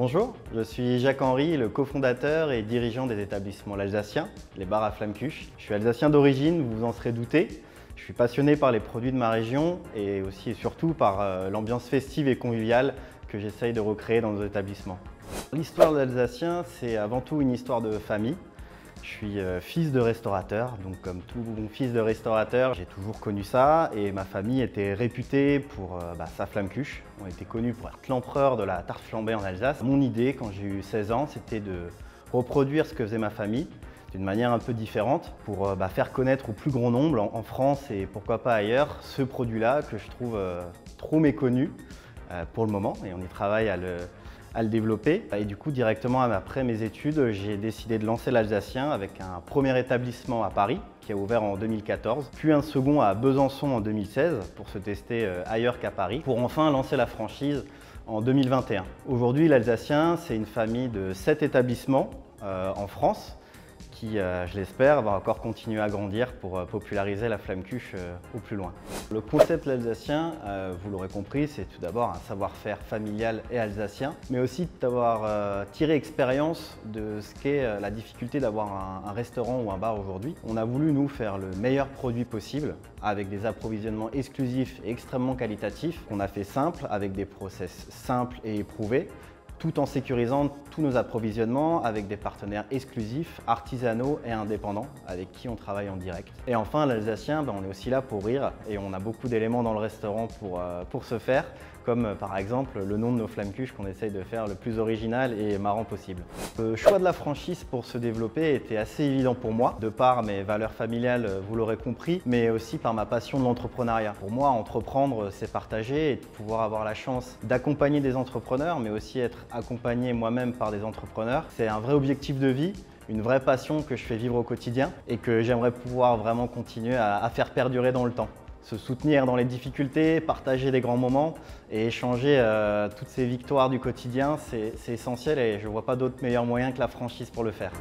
Bonjour, je suis Jacques-Henri, le cofondateur et dirigeant des établissements L'Alsacien, les bars à Flammekuche. Je suis alsacien d'origine, vous vous en serez douté. Je suis passionné par les produits de ma région et aussi et surtout par l'ambiance festive et conviviale que j'essaye de recréer dans nos établissements. L'histoire de l'Alsacien, c'est avant tout une histoire de famille. Je suis fils de restaurateur, donc comme tout bon fils de restaurateur, j'ai toujours connu ça et ma famille était réputée pour sa flammekuche. On était connus pour être l'empereur de la tarte flambée en Alsace. Mon idée, quand j'ai eu 16 ans, c'était de reproduire ce que faisait ma famille d'une manière un peu différente pour faire connaître au plus grand nombre en France et pourquoi pas ailleurs ce produit-là que je trouve trop méconnu pour le moment et on y travaille à le développer. Et du coup, directement après mes études, j'ai décidé de lancer l'Alsacien avec un premier établissement à Paris qui a ouvert en 2014, puis un second à Besançon en 2016 pour se tester ailleurs qu'à Paris, pour enfin lancer la franchise en 2021. Aujourd'hui, l'Alsacien, c'est une famille de 7 établissements en France qui, je l'espère, va encore continuer à grandir pour populariser la flammekuche au plus loin. Le concept l'Alsacien, vous l'aurez compris, c'est tout d'abord un savoir-faire familial et alsacien, mais aussi d'avoir tiré expérience de ce qu'est la difficulté d'avoir un restaurant ou un bar aujourd'hui. On a voulu, nous, faire le meilleur produit possible, avec des approvisionnements exclusifs et extrêmement qualitatifs. On a fait simple, avec des process simples et éprouvés, tout en sécurisant tous nos approvisionnements avec des partenaires exclusifs, artisanaux et indépendants avec qui on travaille en direct. Et enfin, l'Alsacien, on est aussi là pour rire et on a beaucoup d'éléments dans le restaurant pour ce faire, comme par exemple le nom de nos flammekuches qu'on essaye de faire le plus original et marrant possible. Le choix de la franchise pour se développer était assez évident pour moi, de par mes valeurs familiales, vous l'aurez compris, mais aussi par ma passion de l'entrepreneuriat. Pour moi, entreprendre, c'est partager et de pouvoir avoir la chance d'accompagner des entrepreneurs, mais aussi être accompagné moi-même par des entrepreneurs. C'est un vrai objectif de vie, une vraie passion que je fais vivre au quotidien et que j'aimerais pouvoir vraiment continuer à faire perdurer dans le temps. Se soutenir dans les difficultés, partager des grands moments et échanger toutes ces victoires du quotidien, c'est essentiel et je ne vois pas d'autre meilleur moyen que la franchise pour le faire.